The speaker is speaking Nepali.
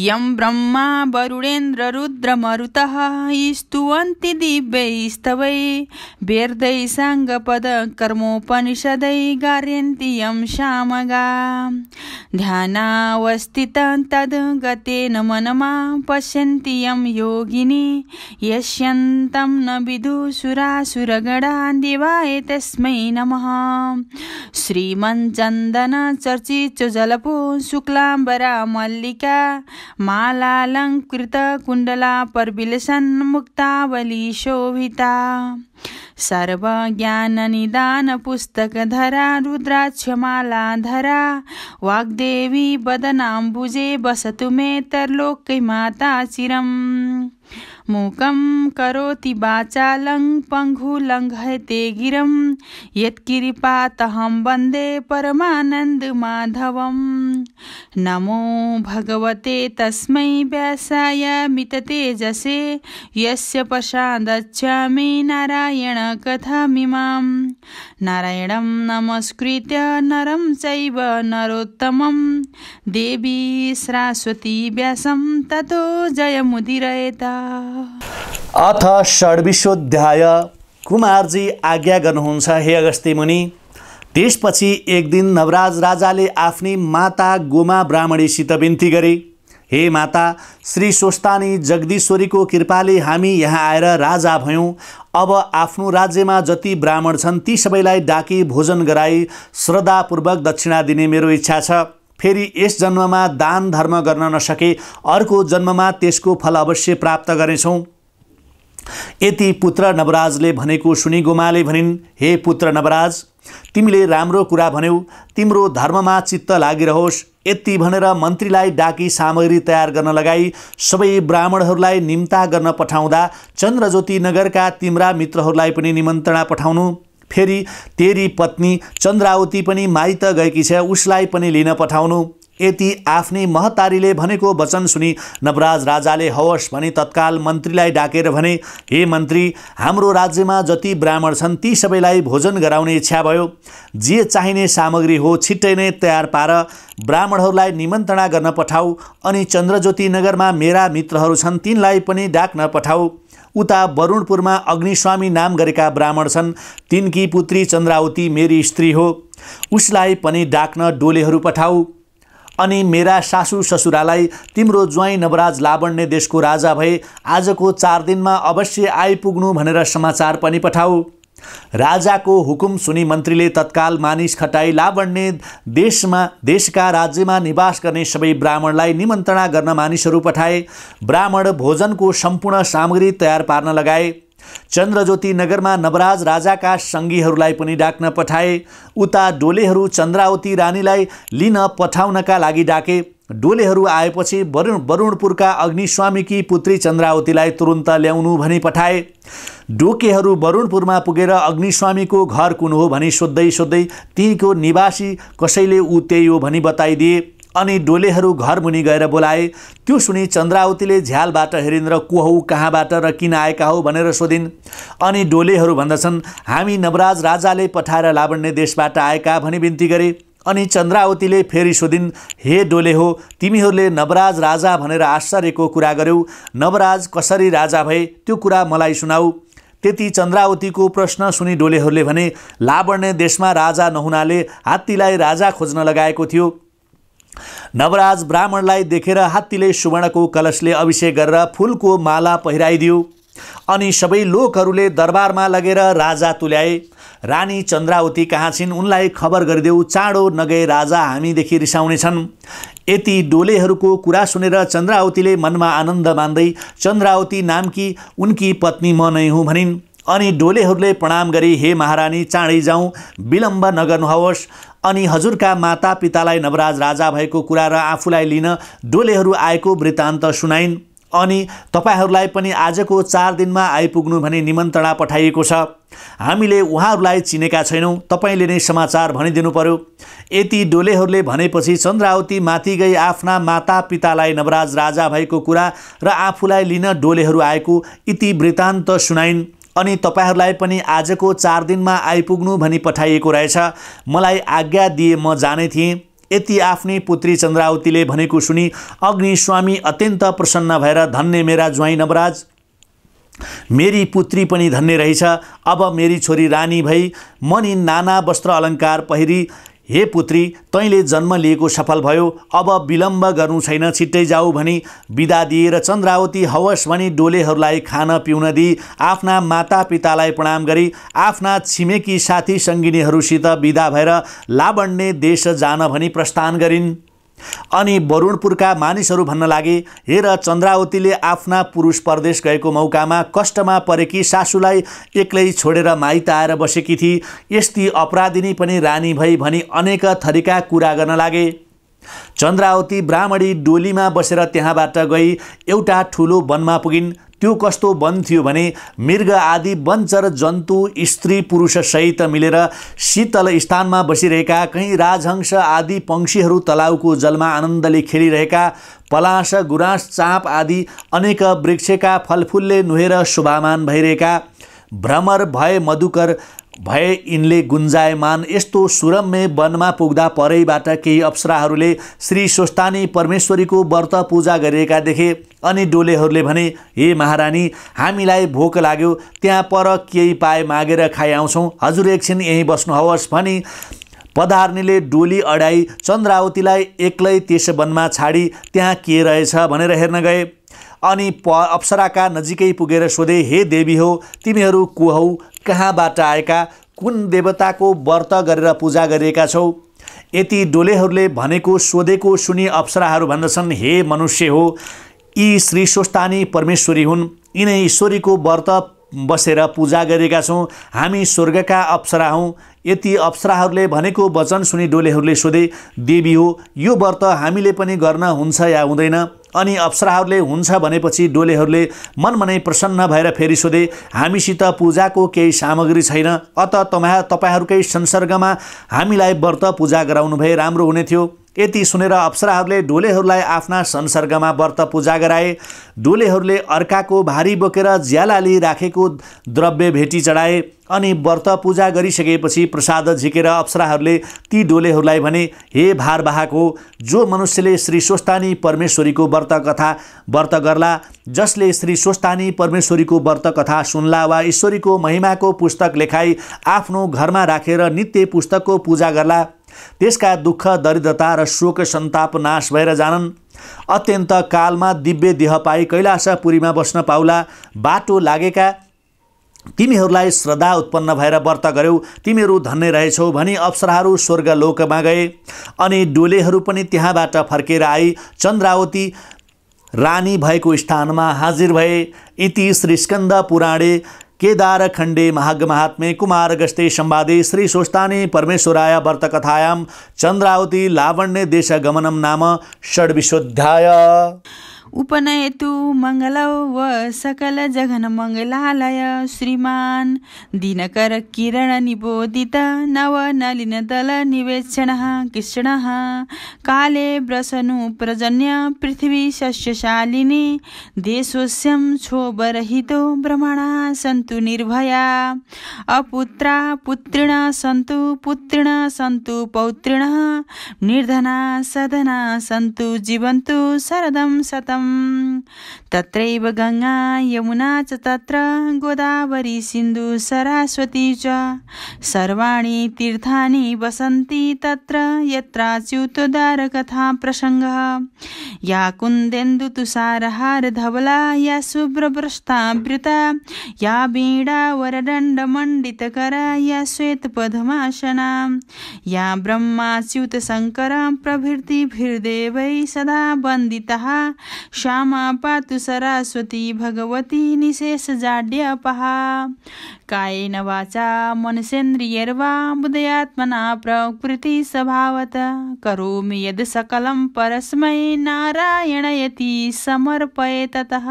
यं ब्रह्मा वरुणेन्द्र रुद्र मरुतः स्तुवन्ति दिव्यैस्तवै वेदैः साङ्गपद कर्मोपनिषदै गार्यन्ति यं सामगा ध्यानावस्थितं तद् गतेन मनमा पश्यन्ति यं योगिनी यस्यन्तं न विदुषुरासुरगणा देवाय तस्मै नमः श्रीमञ्चन्दन चर्चित जलपो शुक्लाम्बरा मल्लिका मालालङ्कृत कुण्डला परविलसन् मुक्तावली शोभिता सर्वज्ञाननिदान पुस्तकधरा रुद्राक्षमालाधरा वाग्देवी वदनाम्बुजे वसतु मे तरलोकै माता चिरम् मूकं करोति वाचालं पङ्गुलङ्घयते गिरं यत्कृपातहं वन्दे परमानन्दमाधवम् नमो भगवते तस्मै व्यासाय मिततेजसे यस्य प्रसादच्छामि नारायण कथामिमां नारायणं नमस्कृत्य नरं चैव नरोत्तमं देवी सरस्वती व्यासं ततो जयमुदीरयेत्। अथ षड्विशोऽध्याय। कुमारजी आज्ञा गर्नुहुन्छ हे अगस्त्य मुनि। त्यसपछि एक दिन नवराज राजाले आफ्नी माता गोमा ब्राह्मणीसित बिन्ती गरे, हे माता, श्री स्वस्थानी जगदीश्वरीको कृपाले हामी यहाँ आएर राजा भयौँ। अब आफ्नो राज्यमा जति ब्राह्मण छन् ती सबैलाई डाकी भोजन गराई श्रद्धापूर्वक दक्षिणा दिने मेरो इच्छा छ। फेरि यस जन्ममा दान धर्म गर्न नसके अर्को जन्ममा त्यसको फल अवश्य प्राप्त गर्नेछौँ। यति पुत्र नवराजले भनेको सुनि गोमाले भनिन्, हे पुत्र नवराज, तिमीले राम्रो कुरा भन्यौ, तिम्रो धर्ममा चित्त लागिरहोस्। यति भनेर मन्त्रीलाई डाकी सामग्री तयार गर्न लगाई सबै ब्राह्मणहरूलाई निम्ता गर्न पठाउँदा चन्द्रज्योति नगरका तिम्रा मित्रहरूलाई पनि निमन्त्रणा पठाउनु। फेरि तेरी पत्नी चन्द्रावती पनि माइत गएकी छ, उसलाई पनि लिन पठाउनु। यति आफ्नी महतारीले भनेको वचन सुनि नवराज राजाले हवस् भनी तत्काल मन्त्रीलाई डाकेर भने, हे मन्त्री, हाम्रो राज्यमा जति ब्राह्मण छन् ती सबैलाई भोजन गराउने इच्छा भयो। जे चाहिने सामग्री हो छिट्टै नै तयार पार ब्राह्मणहरूलाई निमन्त्रणा गर्न पठाऊ। अनि चन्द्रज्योति नगरमा मेरा मित्रहरू छन् तिनलाई पनि डाक्न पठाऊ। उता वरुणपुरमा अग्निस्वामी नाम गरेका ब्राह्मण छन्, तिनकी पुत्री चन्द्रावती मेरी स्त्री हो, उसलाई पनि डाक्न डोलेहरू पठाऊ। अनि मेरा सासू ससुरालाई तिम्रो ज्वाइँ नवराज लावण्य देशको राजा भए आजको 4 दिनमा अवश्य आइपुग्नु भनेर समाचार पनि पठाऊ। राजाको हुकुम सुनि मन्त्रीले तत्काल मानिस खटाई लावण्य देशका राज्यमा निवास गर्ने सबै ब्राह्मणलाई निमन्त्रणा गर्न मानिसहरू पठाए। ब्राह्मण भोजनको सम्पूर्ण सामग्री तयार पार्न लगाए। चन्द्रज्योति नगरमा नवराज राजाका सङ्गीहरूलाई पनि डाक्न पठाए। उता डोलेहरू चन्द्रावती रानीलाई लिन पठाउनका लागि डाके। डोलेहरू आएपछि वरुणपुरका अग्निस्वामीकी पुत्री चन्द्रावतीलाई तुरुन्त ल्याउनु भनी पठाए। डोकेहरू वरुणपुरमा पुगेर अग्निस्वामीको घर कुन हो भनी सोध्दै सोध्दै तीको निवासी कसैले ऊ त्यही हो भनी बताइदिए। अनि डोलेहरू घर मुनि गएर बोलाए। त्यो सुनि चन्द्रावतीले झ्यालबाट हेरिन् र को हौ, कहाँबाट र किन आएका हौ भनेर सोधिन्। अनि डोलेहरू भन्दछन्, हामी नवराज राजाले पठाएर लावण्य देशबाट आएका भनी बिन्ती गरे। अनि चन्द्रावतीले फेरि सोधिन्, हे डोले हो, तिमीहरूले नवराज राजा भनेर आश्चर्यको कुरा गर्यौ, नवराज कसरी राजा भए त्यो कुरा मलाई सुनाऊ। त्यति चन्द्रावतीको प्रश्न सुनि डोलेहरूले भने, लावण्य देशमा राजा नहुनाले हात्तीलाई राजा खोज्न लगाएको थियो। नवराज ब्राह्मणलाई देखेर हात्तीले सुवर्णको कलशले अभिषेक गरेर फूलको माला पहिराइदियो। अनि सबै लोकहरूले दरबारमा लगेर राजा तुल्याए। रानी चन्द्रावती कहाँ छिन्, उनलाई खबर गरिदेऊ, चाँडो नगए राजा हामीदेखि रिसाउनेछन्। यति डोलेहरूको कुरा सुनेर चन्द्रावतीले मनमा आनन्द मान्दै चन्द्रावती नामकी उनकी पत्नी म नै हुँ भनिन्। अनि डोलेहरूले प्रणाम गरी, हे महारानी, चाँडै जाउँ, विलम्ब नगर्नुहोस्। अनि हजुरका माता पितालाई नवराज राजा भएको कुरा र आफूलाई लिन डोलेहरू आएको वृत्तान्त सुनाइन्। अनि तपाईहरूलाई पनि आजको 4 दिनमा आइपुग्नु भनी निमन्त्रणा पठाइएको छ। हामीले उहाँहरूलाई चिनेका छैनौँ, तपाईँले नै समाचार भनिदिनु पर्यो। यति डोलेहरूले भनेपछि चन्द्रावती माथि गई आफ्ना माता पितालाई नवराज राजा भएको कुरा र आफूलाई लिन डोलेहरू आएको इति वृत्तान्त सुनाइन्। अनि तपाईहरूलाई पनि आजको 4 दिनमा आइपुग्नु भनी पठाइएको रहेछ। मलाई आज्ञा दिए म जाने थिएँ। यति आफ्नी पुत्री चन्द्रावतीले भनेको सुनि अग्निस्वामी अत्यन्त प्रसन्न भएर धन्य मेरा ज्वाइँ नवराज, मेरी पुत्री पनि धन्य रहेछ। अब मेरी छोरी रानी भई म नि नाना वस्त्र अलङ्कार पहिरी हे पुत्री तैँले जन्म लिएको सफल भयो, अब विलम्ब गर्नु छैन, छिट्टै जाऊ भनी बिदा दिएर चन्द्रावती हवस भनी डोलेहरूलाई खान पिउन दिई आफ्ना मातापितालाई प्रणाम गरी आफ्ना छिमेकी साथी सङ्गिनीहरूसित बिदा भएर लावण्य देश जान भनी प्रस्थान गरिन्। अनि वरुणपुरका मानिसहरू भन्न लागे, हेर चन्द्रावतीले आफ्ना पुरुष परदेश गएको मौकामा कष्टमा परेकी सासूलाई एक्लै छोडेर माइत आएर बसेकी थिई, यस्ती अपराधिनी पनि रानी भई भनी अनेक थरीका कुरा गर्न लागे। चन्द्रावती ब्राह्मणी डोलीमा बसेर त्यहाँबाट गई एउटा ठुलो वनमा पुगिन्। त्यो कस्तो वन थियो भने मृग आदि वनचर जन्तु स्त्री पुरुष सहित मिलेर शीतल स्थानमा बसिरहेका, कहीँ राजहंस आदि पंक्षीहरू तलाउको जलमा आनन्दले खेलिरहेका, पलास गुराँस चाँप आदि अनेक वृक्षका फलफुलले नुहेर शोभामान भइरहेका, भ्रमर भए मधुकर भए यिनले गुन्जायमान यस्तो सुरम्य वनमा पुग्दा परैबाट केही अप्सराहरूले श्री स्वस्थानी परमेश्वरीको व्रत पूजा गरिरहेका देखे। अनि डोलेहरूले भने, हे महारानी, हामीलाई भोक लाग्यो, त्यहाँ पर केही पाए मागेर खाइ आउँछौँ, हजुर एकछिन यहीँ बस्नुहोस् भनी पधार्नेले डोली अडाई चन्द्रावतीलाई एक्लै त्यस वनमा छाडी त्यहाँ के रहेछ भनेर हेर्न गए। अनि अप्सराका नजिकै पुगेर सोधे, हे देवी हो, तिमीहरू को हौ, कहाँबाट आएका, कुन देवताको व्रत गरेर पूजा गरिएका छौ? यति डोलेहरूले भनेको सोधेको सुनि अप्सराहरू भन्दछन्, हे मनुष्य हो, यी श्री स्वस्थानी परमेश्वरी हुन्, यिनै ईश्वरीको व्रत बसेर पूजा गरेका छौँ, हामी स्वर्गका अप्सरा हौँ। यति अप्सराहरूले भनेको वचन सुनि डोलेहरूले सोधे, देवी हो, यो व्रत हामीले पनि गर्न हुन्छ या हुँदैन? अनि अप्सराहरूले हुन्छ भनेपछि डोलेहरूले मनमनै प्रसन्न भएर फेरि सोधे, हामीसित पूजाको केही सामग्री छैन, अत तपाईँहरूकै संसर्गमा हामीलाई व्रत पूजा गराउनु भए राम्रो हुने थियो। यति सुनेर अप्सराहरूले डोलेहरूलाई आफ्ना संसर्गमा व्रत पूजा गराए। डोलेहरूले अर्काको भारी बोकेर ज्यालाली राखेको द्रव्य भेटी चढाए। अनि व्रत पूजा गरिसकेपछि प्रसाद झिकेर अप्सराहरूले ती डोलेहरूलाई भने, हे भारवाहक हो, जो मनुष्यले श्री स्वस्थानी परमेश्वरीको व्रत गर्ला, जसले श्री स्वस्थानी परमेश्वरीको व्रत कथा सुन्ला वा ईश्वरीको महिमाको पुस्तक लेखाई आफ्नो घरमा राखेर नित्य पुस्तकको पूजा गर्ला, त्यसका दुःख दरिद्रता र शोक सन्ताप नाश भएर जानन्। अत्यन्त कालमा दिव्य देह पाई कैलाशपुरीमा बस्न पाउला। बाटो लागेका तिमीहरूलाई श्रद्धा उत्पन्न भएर व्रत गर्यौ, तिमीहरू धन्य रहेछौ भनी अप्सराहरू स्वर्गलोकमा गए। अनि डोलेहरू पनि त्यहाँबाट फर्केर आई चन्द्रावती रानी भएको स्थानमा हाजिर भए। इति श्री स्कन्द पुराणे केदार खण्डे महात्म्ये कुमारगस्ते संवादे श्री स्वस्थानी परमेश्वराय व्रतकथायां चन्द्रावती लावण्य देशगमनं नाम षड्विंशोऽध्याय। उपनयतु मंगलौ व सकल जघन मंगलालय श्रीमान दिनकर किरण निबोधित नव नलिन दल निवेक्षणः कृष्णः काले व्रसनु प्रजन्य पृथ्वी सस्यशालिनी देशोस्यं क्षोभरहितो ब्रह्मणा सन्तु निर्भया अपुत्रा पुत्रिण सन्तु पुत्रिण सन्तु पौत्रिणः निर्धना सधना सन्तु जीवन्तु शरदं शतम् तत्रैव गंगा यमुना च तत्र गोदावरी सिन्धु सरस्वती च सर्वाणि तीर्थानि वसन्ति तत्र यत्राच्युतोद्धार कथा प्रसंगः या कुन्देन्दु तुषारहार धवला या शुभ्रभ्रष्टावृता या वीणा वरदण्ड मंडितकरा या श्वेत पद्मासना या ब्रह्माच्युत शंकर प्रभृतिभिर्देवै सदा वन्दितः श्यामा पातु सरस्वती भगवती निशेष जाड्यपहा कायेन वाचा मनसेन्द्रियैर्वा बुद्धयात्मना प्रकृति स्वभावत करोमि यद् सकलं परस्मै नारायणयति समर्पये ततः।